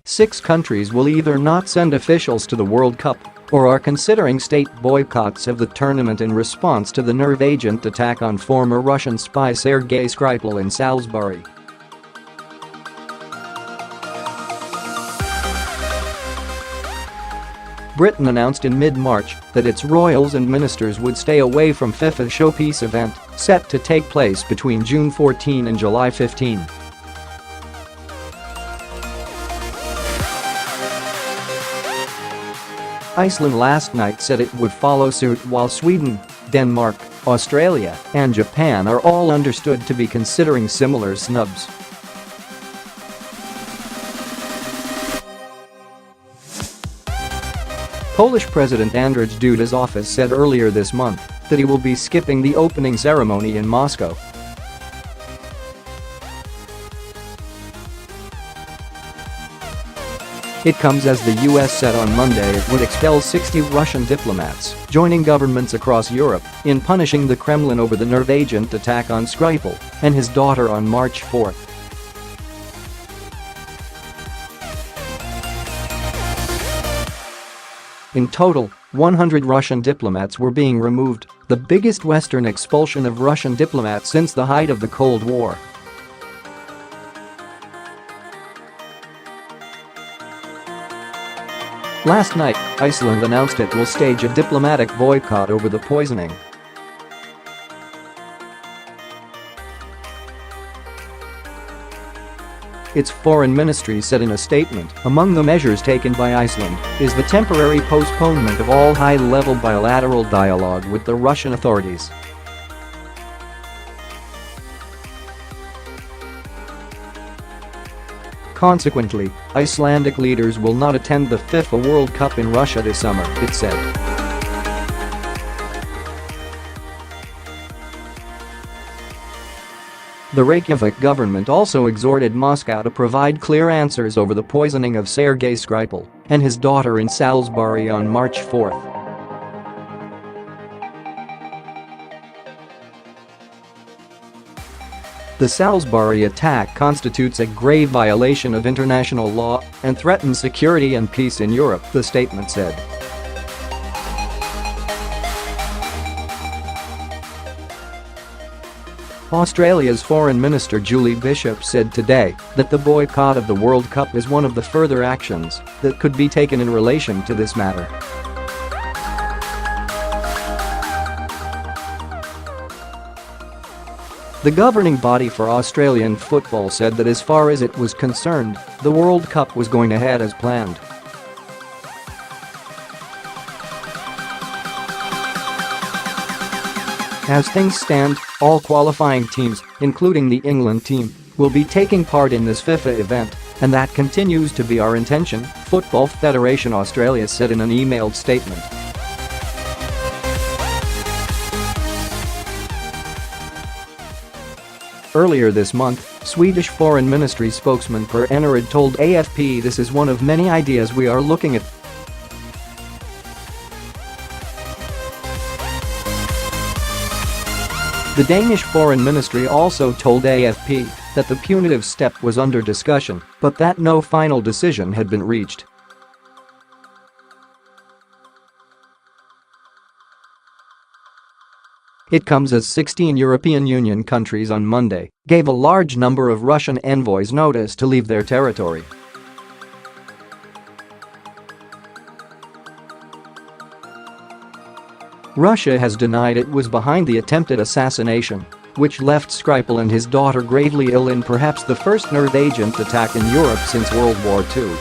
6 countries will either not send officials to the World Cup or are considering state boycotts of the tournament in response to the nerve agent attack on former Russian spy Sergei Skripal in Salisbury. Britain announced in mid-March that its royals and ministers would stay away from FIFA's showpiece event, set to take place between June 14 and July 15. Iceland last night said it would follow suit, while Sweden, Denmark, Australia, and Japan are all understood to be considering similar snubs. Polish President Andrzej Duda's office said earlier this month that he will be skipping the opening ceremony in Moscow. It comes as the US said on Monday it would expel 60 Russian diplomats, joining governments across Europe in punishing the Kremlin over the nerve agent attack on Skripal and his daughter on March 4. In total, 100 Russian diplomats were being removed, the biggest Western expulsion of Russian diplomats since the height of the Cold War. Last night, Iceland announced it will stage a diplomatic boycott over the poisoning. Its foreign ministry said in a statement, among the measures taken by Iceland is the temporary postponement of all high-level bilateral dialogue with the Russian authorities. Consequently, Icelandic leaders will not attend the FIFA World Cup in Russia this summer, it said. The Reykjavik government also exhorted Moscow to provide clear answers over the poisoning of Sergei Skripal and his daughter in Salisbury on March 4. The Salisbury attack constitutes a grave violation of international law and threatens security and peace in Europe, the statement said. Australia's Foreign Minister Julie Bishop said today that the boycott of the World Cup is one of the further actions that could be taken in relation to this matter. The governing body for Australian football said that as far as it was concerned, the World Cup was going ahead as planned. As things stand, all qualifying teams, including the England team, will be taking part in this FIFA event, and that continues to be our intention, Football Federation Australia said in an emailed statement. Earlier this month, Swedish Foreign Ministry spokesman Per Eneryd told AFP this is one of many ideas we are looking at. The Danish Foreign Ministry also told AFP that the punitive step was under discussion, but that no final decision had been reached. It comes as 16 European Union countries on Monday gave a large number of Russian envoys notice to leave their territory. Russia has denied it was behind the attempted assassination, which left Skripal and his daughter gravely ill in perhaps the first nerve agent attack in Europe since World War II.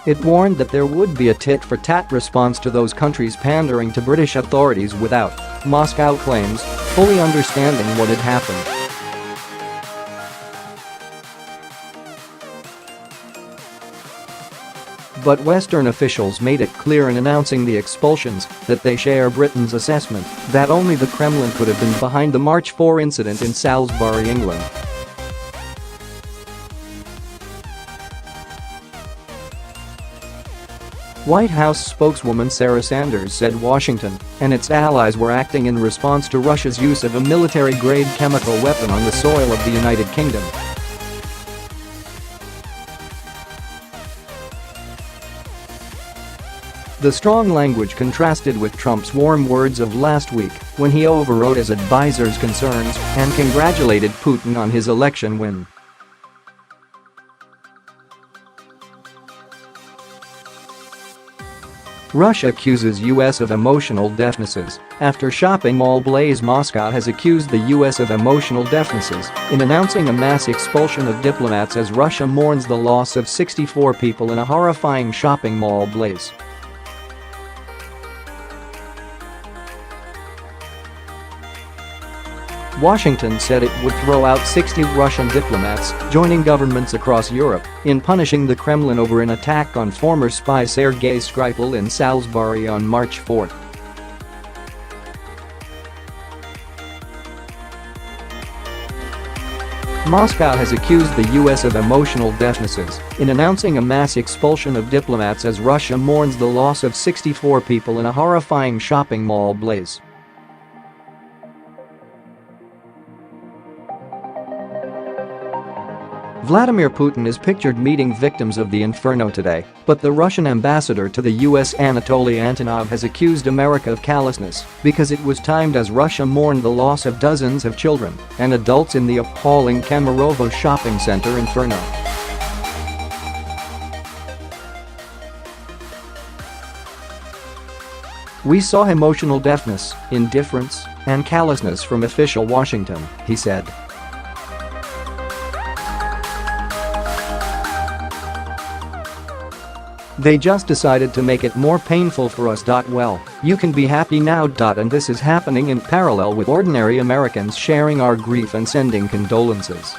It warned that there would be a tit-for-tat response to those countries pandering to British authorities without, Moscow claims, fully understanding what had happened. But Western officials made it clear in announcing the expulsions that they share Britain's assessment that only the Kremlin could have been behind the March 4 incident in Salisbury, England. White House spokeswoman Sarah Sanders said Washington and its allies were acting in response to Russia's use of a military-grade chemical weapon on the soil of the United Kingdom. The strong language contrasted with Trump's warm words of last week when he overrode his advisors' concerns and congratulated Putin on his election win. Russia accuses U.S. of emotional deafnesses after shopping mall blaze. Moscow has accused the U.S. of emotional deafnesses in announcing a mass expulsion of diplomats as Russia mourns the loss of 64 people in a horrifying shopping mall blaze. Washington said it would throw out 60 Russian diplomats, joining governments across Europe in punishing the Kremlin over an attack on former spy Sergei Skripal in Salisbury on March 4. Moscow has accused the U.S. of emotional deafnesses in announcing a mass expulsion of diplomats as Russia mourns the loss of 64 people in a horrifying shopping mall blaze. Vladimir Putin is pictured meeting victims of the inferno today, but the Russian ambassador to the U.S. Anatoly Antonov has accused America of callousness because it was timed as Russia mourned the loss of dozens of children and adults in the appalling Kemerovo shopping center inferno. "We saw emotional deafness, indifference, and callousness from official Washington," he said. "They just decided to make it more painful for us. Well, you can be happy now. And this is happening in parallel with ordinary Americans sharing our grief and sending condolences."